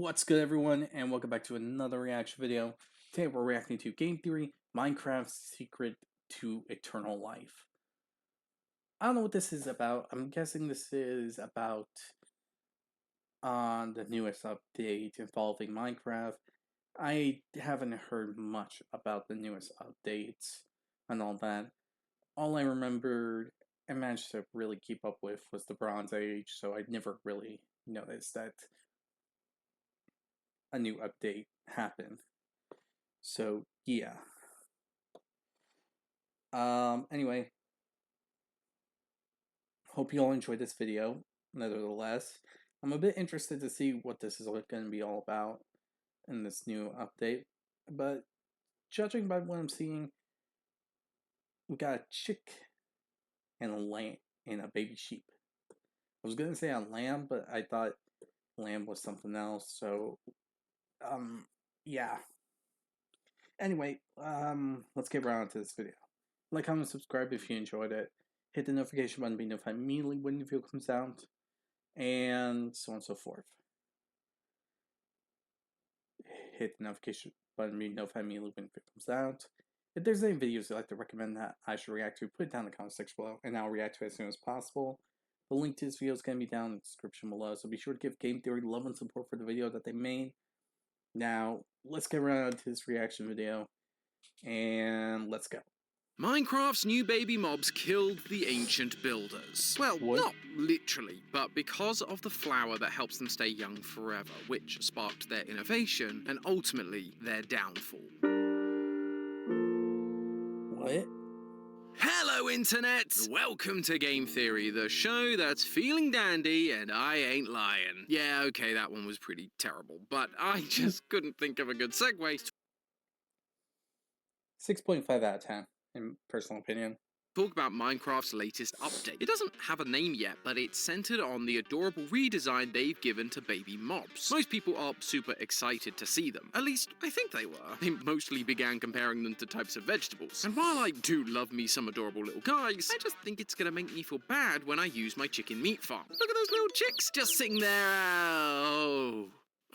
What's good, everyone, and welcome back to another reaction video. Today we're reacting to Game Theory, Minecraft's Secret to Eternal Life. I don't know what this is about. I'm guessing this is about the newest update involving Minecraft. I haven't heard much about the newest updates and all that. All I remembered and managed to really keep up with was the Bronze Age, so I never really noticed that a new update happened. So yeah. Anyway, hope you all enjoyed this video. Nevertheless, I'm a bit interested to see what this is going to be all about in this new update. But judging by what I'm seeing, we got a chick and a lamb and a baby sheep. I was gonna say a lamb, but I thought lamb was something else. So, yeah. Anyway, let's get right on to this video. Like, comment, subscribe if you enjoyed it. Hit the notification button to be notified immediately when the video comes out. And so on and so forth. Hit the notification button to be notified immediately when the video comes out. If there's any videos you'd like to recommend that I should react to, put it down in the comment section below, and I'll react to it as soon as possible. The link to this video is going to be down in the description below, so be sure to give Game Theory love and support for the video that they made. Now, let's get right on to this reaction video, and let's go. Minecraft's new baby mobs killed the ancient builders. Well, What? not literally, but because of the flower that helps them stay young forever, which sparked their innovation and ultimately their downfall. What? Hello, Internet! Welcome to Game Theory, the show that's feeling dandy and I ain't lying. Yeah, okay, that one was pretty terrible, but I just couldn't think of a good segue. 6.5 out of 10, in personal opinion. Talk about Minecraft's latest update. It doesn't have a name yet, but it's centered on the adorable redesign they've given to baby mobs. Most people are super excited to see them. At least, I think they were. They mostly began comparing them to types of vegetables. And while I do love me some adorable little guys, I just think it's gonna make me feel bad when I use my chicken meat farm. Look at those little chicks just sitting there.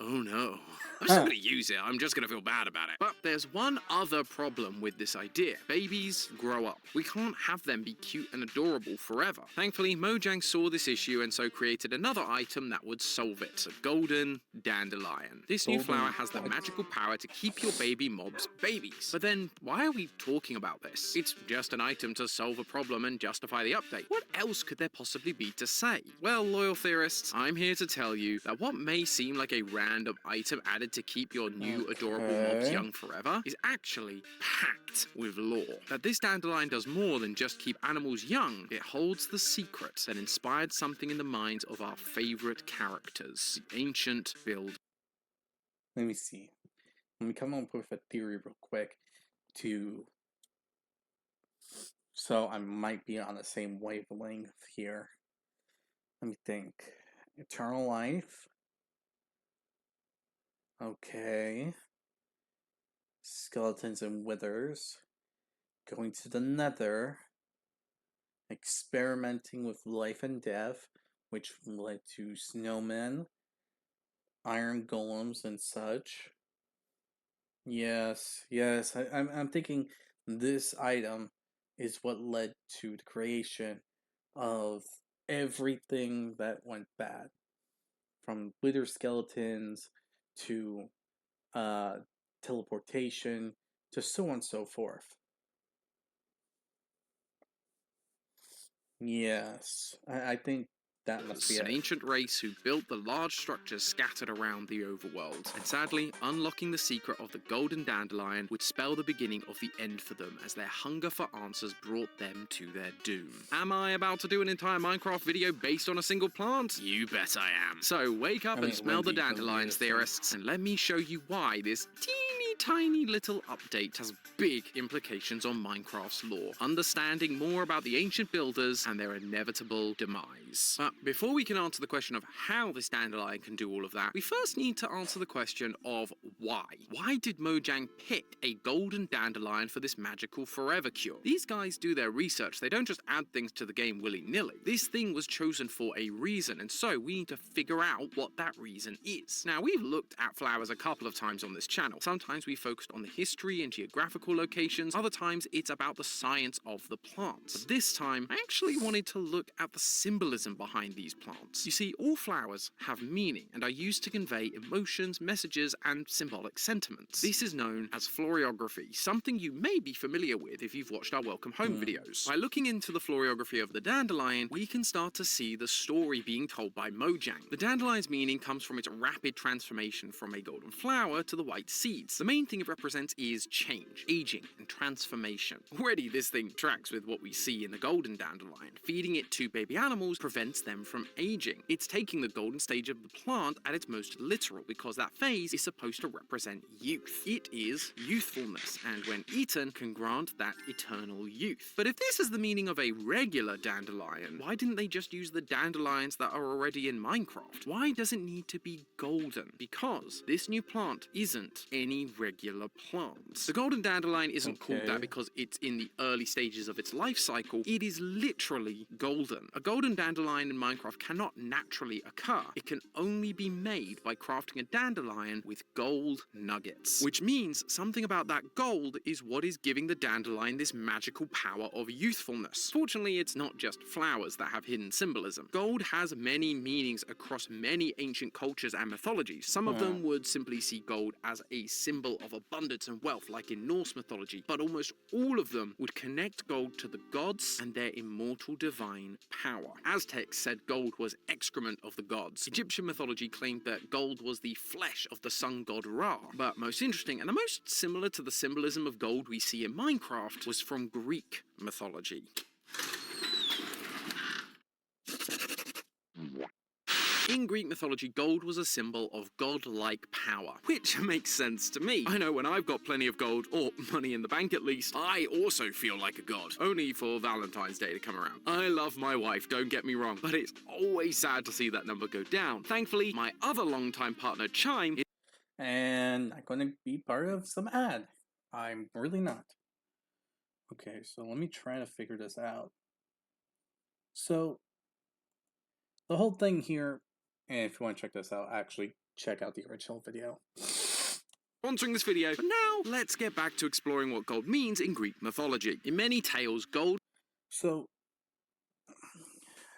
Oh no. I'm still gonna use it, I'm just gonna feel bad about it. But there's one other problem with this idea. Babies grow up. We can't have them be cute and adorable forever. Thankfully, Mojang saw this issue and so created another item that would solve it. A golden dandelion. This new flower has the magical power to keep your baby mobs babies. But then, why are we talking about this? It's just an item to solve a problem and justify the update. What else could there possibly be to say? Well, loyal theorists, I'm here to tell you that what may seem like a random item added to keep your new adorable mobs young forever is actually packed with lore. That this dandelion does more than just keep animals young, it holds the secret that inspired something in the minds of our favorite characters, the ancient builders. Let me see. Let me come up with a theory real quick so I might be on the same wavelength here. Let me think. Eternal life. Okay. Skeletons and withers. Going to the nether. Experimenting with life and death, which led to snowmen, iron golems, and such. Yes, I'm thinking this item is what led to the creation of everything that went bad. From wither skeletons to teleportation to so on and so forth. Yes, I think that must be An it. ancient race who built the large structures scattered around the overworld. And sadly, unlocking the secret of the golden dandelion would spell the beginning of the end for them, as their hunger for answers brought them to their doom. Am I about to do an entire Minecraft video based on a single plant? You bet I am. So wake up and smell the dandelions, theorists, and let me show you why this teeny tiny little update has big implications on Minecraft's lore, understanding more about the ancient builders and their inevitable demise. But before we can answer the question of how this dandelion can do all of that, we first need to answer the question of why. Why did Mojang pick a golden dandelion for this magical forever cure? These guys do their research, they don't just add things to the game willy-nilly. This thing was chosen for a reason, and so we need to figure out what that reason is. Now, we've looked at flowers a couple of times on this channel. Sometimes we focused on the history and geographical locations, other times it's about the science of the plants. But this time, I actually wanted to look at the symbolism behind these plants. You see, all flowers have meaning and are used to convey emotions, messages, and symbolic sentiments. This is known as florography, something you may be familiar with if you've watched our Welcome Home videos. By looking into the florography of the dandelion, we can start to see the story being told by Mojang. The dandelion's meaning comes from its rapid transformation from a golden flower to the white seeds. The main thing it represents is change, aging, and transformation. Already this thing tracks with what we see in the golden dandelion. Feeding it to baby animals prevents them from aging. It's taking the golden stage of the plant at its most literal, because that phase is supposed to represent youth. It is youthfulness, and when eaten can grant that eternal youth. But if this is the meaning of a regular dandelion, why didn't they just use the dandelions that are already in Minecraft? Why does it need to be golden? Because this new plant isn't any regular plant. The golden dandelion isn't called that because it's in the early stages of its life cycle. It is literally golden. A golden dandelion in Minecraft cannot naturally occur. It can only be made by crafting a dandelion with gold nuggets. Which means something about that gold is what is giving the dandelion this magical power of youthfulness. Fortunately, it's not just flowers that have hidden symbolism. Gold has many meanings across many ancient cultures and mythologies. Some of them would simply see gold as a symbol of abundance and wealth, like in Norse mythology, but almost all of them would connect gold to the gods and their immortal divine power. Aztecs said gold was excrement of the gods. Egyptian mythology claimed that gold was the flesh of the sun god Ra. But most interesting, and the most similar to the symbolism of gold we see in Minecraft, was from Greek mythology. In Greek mythology, gold was a symbol of godlike power, which makes sense to me. I know when I've got plenty of gold, or money in the bank at least, I also feel like a god, only for Valentine's Day to come around. I love my wife, don't get me wrong, but it's always sad to see that number go down. Thankfully, my other longtime partner, Chime, and I'm going to be part of some ad. I'm really not. Okay, so let me try to figure this out. So, the whole thing here, and if you want to check this out, actually check out the original video. sponsoring this video. But now, let's get back to exploring what gold means in Greek mythology. In many tales, gold... So,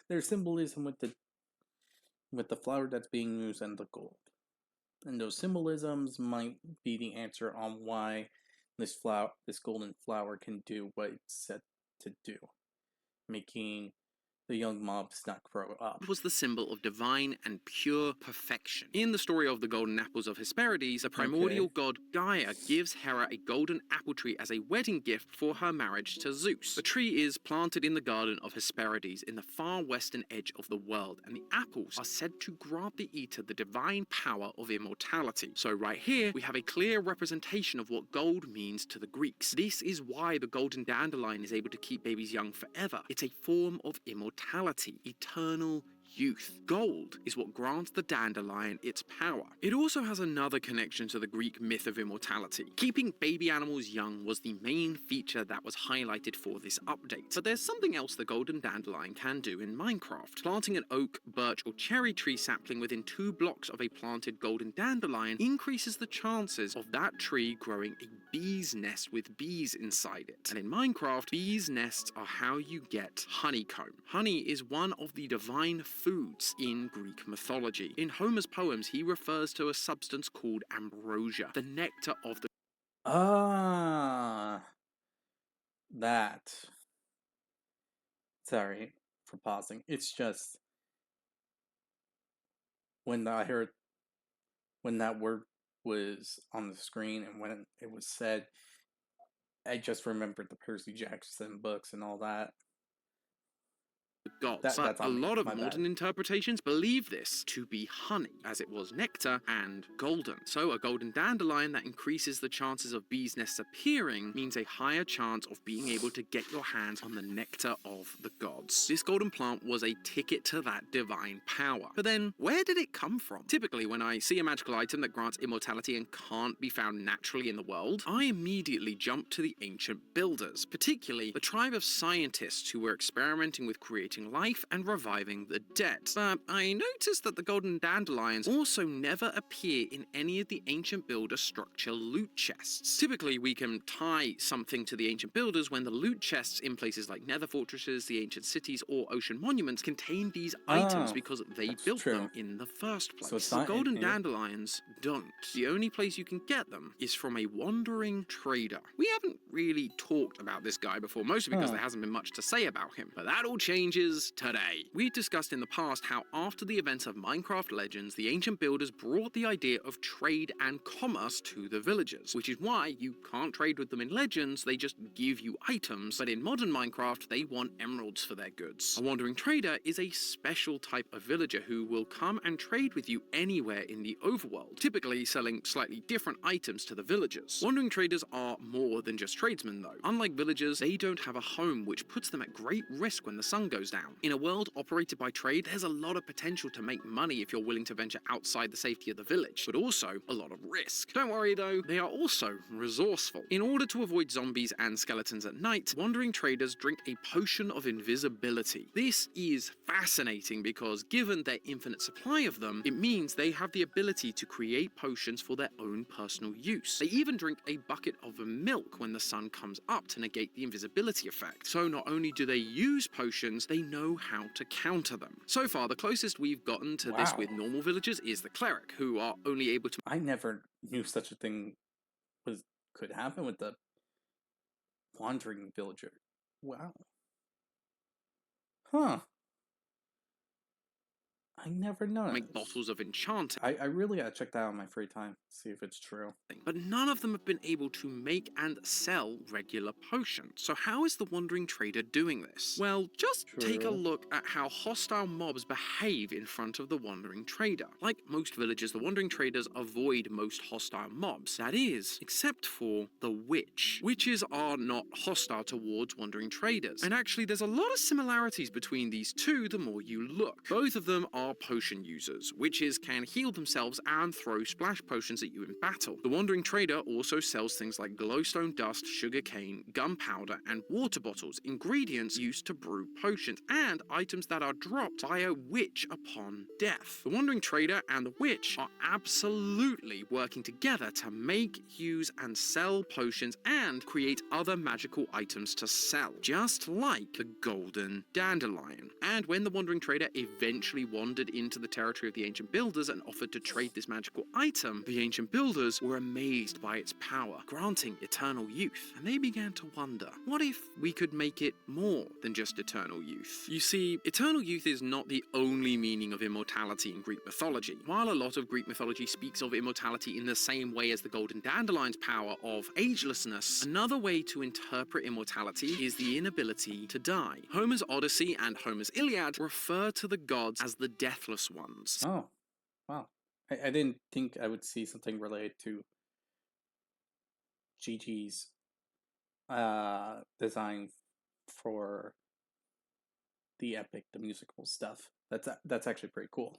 there's symbolism with the flower that's being used and the gold. And those symbolisms might be the answer on why this golden flower can do what it's set to do, making the young mobs not grow up. It was the symbol of divine and pure perfection. In the story of the golden apples of Hesperides, the primordial god Gaia gives Hera a golden apple tree as a wedding gift for her marriage to Zeus. The tree is planted in the garden of Hesperides in the far western edge of the world, and the apples are said to grant the eater the divine power of immortality. So right here, we have a clear representation of what gold means to the Greeks. This is why the golden dandelion is able to keep babies young forever. It's a form of immortality. Eternal youth. Gold is what grants the dandelion its power. It also has another connection to the Greek myth of immortality. Keeping baby animals young was the main feature that was highlighted for this update. But there's something else the golden dandelion can do in Minecraft. Planting an oak, birch, or cherry tree sapling within 2 blocks of a planted golden dandelion increases the chances of that tree growing a bee's nest with bees inside it. And in Minecraft, bees' nests are how you get honeycomb. Honey is one of the divine foods in Greek mythology. In Homer's poems, he refers to a substance called ambrosia, the nectar of the... That. Sorry for pausing. It's just when that word was on the screen and when it was said, I just remembered the Percy Jackson books and all that. the gods. That But that's a on me. lot of My modern bad. interpretations believe this to be honey, as it was nectar and golden. So a golden dandelion that increases the chances of bees' nests appearing means a higher chance of being able to get your hands on the nectar of the gods. This golden plant was a ticket to that divine power. But then, where did it come from? Typically, when I see a magical item that grants immortality and can't be found naturally in the world, I immediately jump to the ancient builders, particularly the tribe of scientists who were experimenting with creating life and reviving the dead. But I noticed that the golden dandelions also never appear in any of the ancient builder structure loot chests. Typically, we can tie something to the ancient builders when the loot chests in places like nether fortresses, the ancient cities, or ocean monuments contain these items Oh, because they that's built true. them in the first place. So it's The not golden in. dandelions don't. The only place you can get them is from a wandering trader. We haven't really talked about this guy before, mostly because Huh. there hasn't been much to say about him, but that all changes today. We discussed in the past how after the events of Minecraft Legends, the ancient builders brought the idea of trade and commerce to the villagers, which is why you can't trade with them in Legends, they just give you items, but in modern Minecraft, they want emeralds for their goods. A wandering trader is a special type of villager who will come and trade with you anywhere in the overworld, typically selling slightly different items to the villagers. Wandering traders are more than just tradesmen though. Unlike villagers, they don't have a home, which puts them at great risk when the sun goes down. In a world operated by trade, there's a lot of potential to make money if you're willing to venture outside the safety of the village, but also a lot of risk. Don't worry though, they are also resourceful. In order to avoid zombies and skeletons at night, wandering traders drink a potion of invisibility. This is fascinating because given their infinite supply of them, it means they have the ability to create potions for their own personal use. They even drink a bucket of milk when the sun comes up to negate the invisibility effect. So not only do they use potions, they know how to counter them. So far, the closest we've gotten to this Wow. with normal villagers is the cleric, who are only able to I never knew such a thing could happen with the wandering villager. Wow. Huh. I never noticed. make bottles of enchanting. I really gotta check that out in my free time, see if it's true. But none of them have been able to make and sell regular potions. So how is the wandering trader doing this? Well, just take a True. look at how hostile mobs behave in front of the wandering trader. Like most villagers, the wandering traders avoid most hostile mobs. That is, except for the witch. Witches are not hostile towards wandering traders. And actually, there's a lot of similarities between these two the more you look. Both of them are potion users. Witches can heal themselves and throw splash potions at you in battle. The wandering trader also sells things like glowstone dust, sugarcane, gunpowder, and water bottles, ingredients used to brew potions, and items that are dropped by a witch upon death. The wandering trader and the witch are absolutely working together to make, use, and sell potions and create other magical items to sell, just like the golden dandelion. And when the wandering trader eventually wandered into the territory of the ancient builders and offered to trade this magical item, the ancient builders were amazed by its power, granting eternal youth, and they began to wonder, what if we could make it more than just eternal youth? You see, eternal youth is not the only meaning of immortality in Greek mythology. While a lot of Greek mythology speaks of immortality in the same way as the golden dandelion's power of agelessness, another way to interpret immortality is the inability to die. Homer's Odyssey and Homer's Iliad refer to the gods as the deathless ones. Oh, wow. I didn't think I would see something related to Gigi's design for the musical stuff. That's actually pretty cool.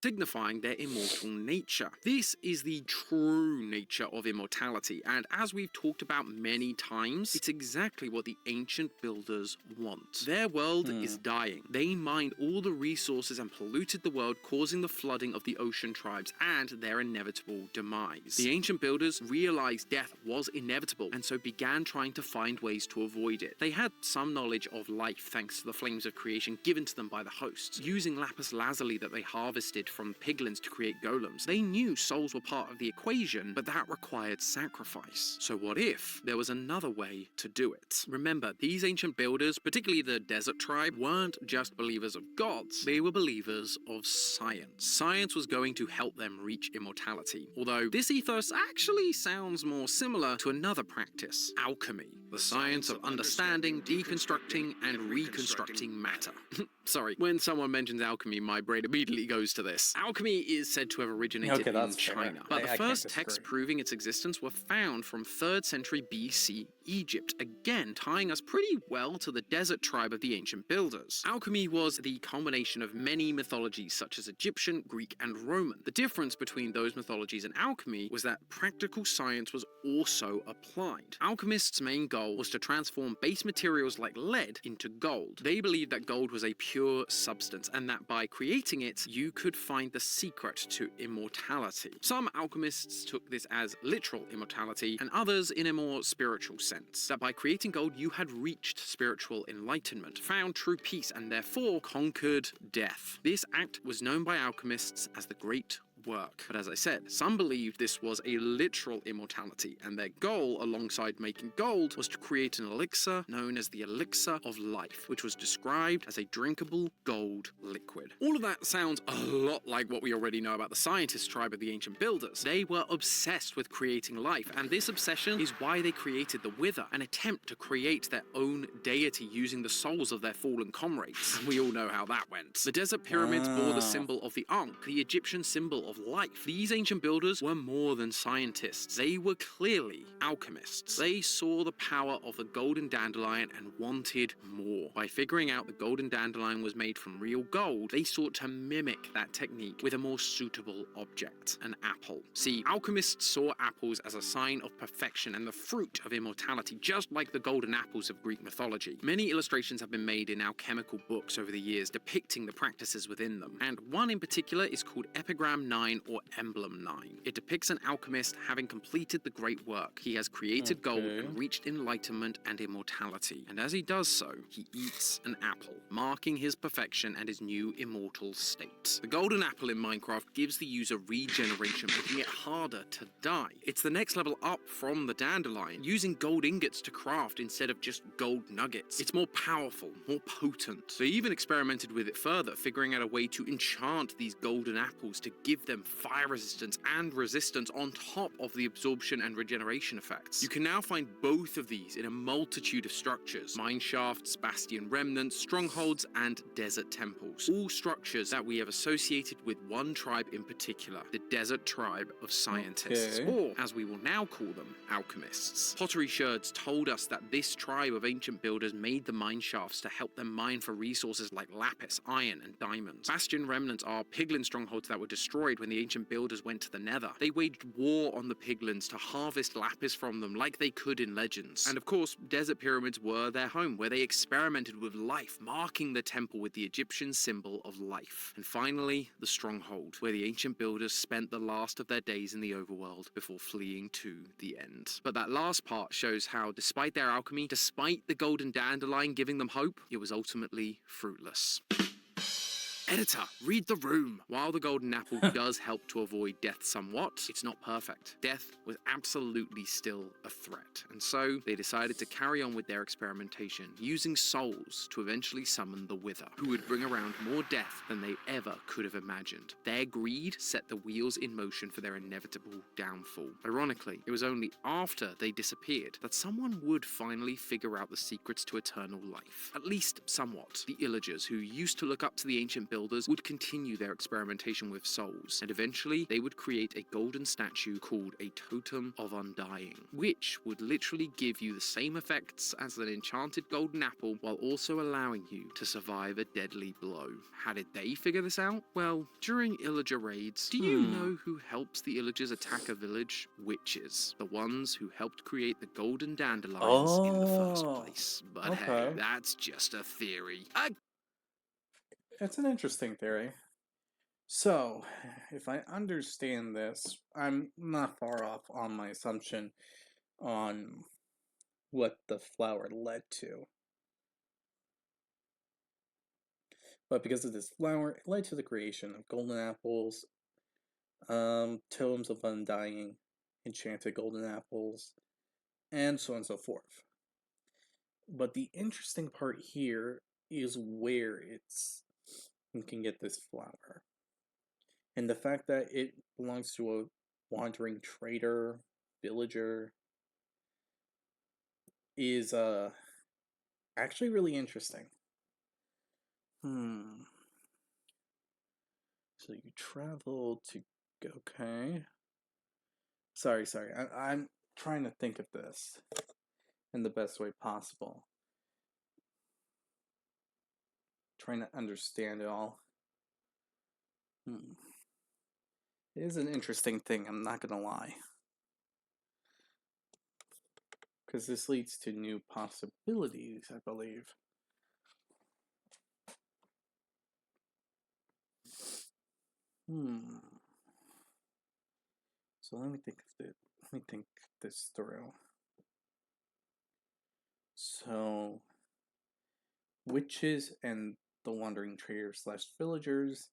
Signifying their immortal nature. This is the true nature of immortality, and as we've talked about many times, it's exactly what the ancient builders want. Their world is dying. They mined all the resources and polluted the world, causing the flooding of the ocean tribes and their inevitable demise. The ancient builders realized death was inevitable, and so began trying to find ways to avoid it. They had some knowledge of life thanks to the flames of creation given to them by the hosts, using lapis lazuli that they harvested from piglins to create golems. They knew souls were part of the equation, but that required sacrifice. So what if there was another way to do it? Remember, these ancient builders, particularly the desert tribe, weren't just believers of gods, they were believers of science. Science was going to help them reach immortality. Although this ethos actually sounds more similar to another practice, alchemy, the science of understanding, deconstructing, and reconstructing matter. Sorry, when someone mentions alchemy, my brain immediately goes to this. Alchemy is said to have originated Okay, in that's fair. China, but the I can't first texts disagree. proving its existence were found from 3rd century BC Egypt, again tying us pretty well to the desert tribe of the ancient builders. Alchemy was the culmination of many mythologies such as Egyptian, Greek, and Roman. The difference between those mythologies and alchemy was that practical science was also applied. Alchemists' main goal was to transform base materials like lead into gold. They believed that gold was a pure substance and that by creating it, you could find the secret to immortality. Some alchemists took this as literal immortality, and others in a more spiritual sense, that by creating gold you had reached spiritual enlightenment, found true peace, and therefore conquered death. This act was known by alchemists as the Great Work. But as I said, some believed this was a literal immortality, and their goal, alongside making gold, was to create an elixir known as the Elixir of Life, which was described as a drinkable gold liquid. All of that sounds a lot like what we already know about the scientist tribe of the ancient builders. They were obsessed with creating life, and this obsession is why they created the Wither, an attempt to create their own deity using the souls of their fallen comrades. And we all know how that went. The desert pyramids bore the symbol of the Ankh, the Egyptian symbol of life. These ancient builders were more than scientists. They were clearly alchemists. They saw the power of the golden dandelion and wanted more. By figuring out the golden dandelion was made from real gold, they sought to mimic that technique with a more suitable object, an apple. See, alchemists saw apples as a sign of perfection and the fruit of immortality, just like the golden apples of Greek mythology. Many illustrations have been made in alchemical books over the years depicting the practices within them, and one in particular is called Epigram 9 or Emblem 9. It depicts an alchemist having completed the great work. He has created gold and reached enlightenment and immortality, and as he does so, he eats an apple, marking his perfection and his new immortal state. The golden apple in Minecraft gives the user regeneration, making it harder to die. It's the next level up from the dandelion, using gold ingots to craft instead of just gold nuggets. It's more powerful, more potent. They even experimented with it further, figuring out a way to enchant these golden apples to give them fire resistance and resistance on top of the absorption and regeneration effects. You can now find both of these in a multitude of structures: mine shafts, bastion remnants, strongholds, and desert temples. All structures that we have associated with one tribe in particular, the desert tribe of scientists, or as we will now call them, alchemists. Pottery sherds told us that this tribe of ancient builders made the mine shafts to help them mine for resources like lapis, iron, and diamonds. Bastion remnants are piglin strongholds that were destroyed when the ancient builders went to the nether. They waged war on the piglins to harvest lapis from them like they could in legends. And of course, desert pyramids were their home, where they experimented with life, marking the temple with the Egyptian symbol of life. And finally, the stronghold, where the ancient builders spent the last of their days in the overworld before fleeing to the end. But that last part shows how, despite their alchemy, despite the golden dandelion giving them hope, it was ultimately fruitless. Editor, read the room. While the golden apple does help to avoid death somewhat, it's not perfect. Death was absolutely still a threat, and so they decided to carry on with their experimentation, using souls to eventually summon the Wither, who would bring around more death than they ever could have imagined. Their greed set the wheels in motion for their inevitable downfall. Ironically, it was only after they disappeared that someone would finally figure out the secrets to eternal life. At least somewhat. The Illagers, who used to look up to the ancient builders, would continue their experimentation with souls, and eventually they would create a golden statue called a Totem of Undying, which would literally give you the same effects as an enchanted golden apple while also allowing you to survive a deadly blow. How did they figure this out? Well, during Illager raids, do you know who helps the Illagers attack a village? Witches. The ones who helped create the golden dandelions in the first place. But hey, that's just a theory. It's an interesting theory. So, if I understand this, I'm not far off on my assumption on what the flower led to. But because of this flower, it led to the creation of golden apples, totems of undying, enchanted golden apples, and so on and so forth. But the interesting part here is where you can get this flower. And the fact that it belongs to a wandering trader, villager, is actually really interesting. Hmm. So you travel to okay. Sorry. I'm trying to think of this in the best way possible. Trying to understand it all. Hmm. It is an interesting thing, I'm not gonna lie. Because this leads to new possibilities, I believe. Hmm. So let me think this through. So witches and the wandering traders slash villagers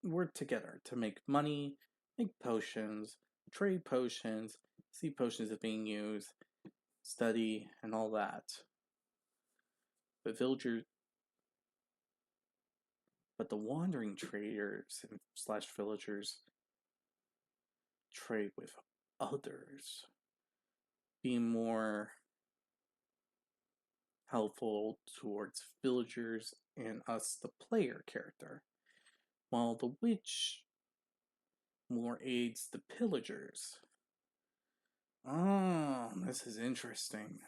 work together to make money, make potions, trade potions, see potions are being used, study, and all that. But villagers, but the wandering traders and slash villagers trade with others, being more helpful towards villagers and us, the player character, while the witch more aids the pillagers. Oh, this is interesting.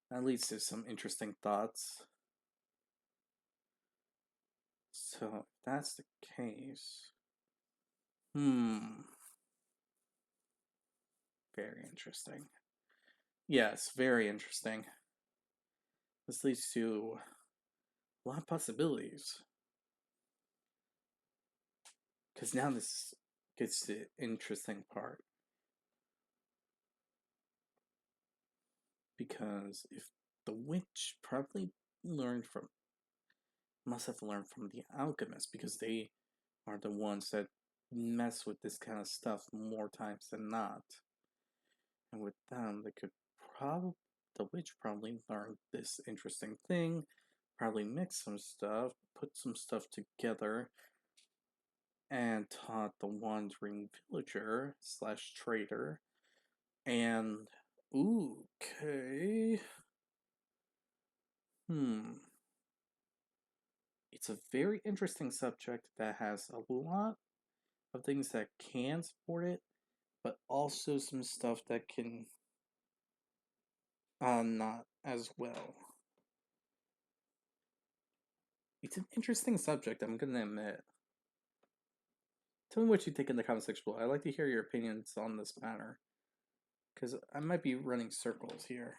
That leads to some interesting thoughts. So, if that's the case, hmm, very interesting. Yes, very interesting. This leads to a lot of possibilities. Because now this gets to the interesting part. Because if the witch probably learned from, must have learned from the alchemists, because they are the ones that mess with this kind of stuff more times than not. And with them, they could probably, the witch probably learned this interesting thing, probably mix some stuff, put some stuff together, and taught the wandering villager slash trader. And okay, hmm, it's a very interesting subject that has a lot of things that can support it, but also some stuff that can not as well. It's an interesting subject, I'm gonna admit. Tell me what you think in the comment section below. I'd like to hear your opinions on this matter, because I might be running circles here.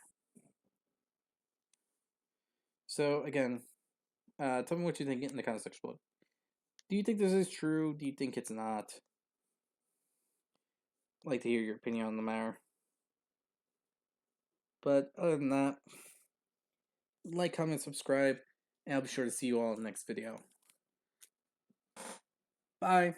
So again, tell me what you think in the comment section below. Do you think this is true? Do you think it's not? I'd like to hear your opinion on the matter. But other than that, like, comment, subscribe, and I'll be sure to see you all in the next video. Bye!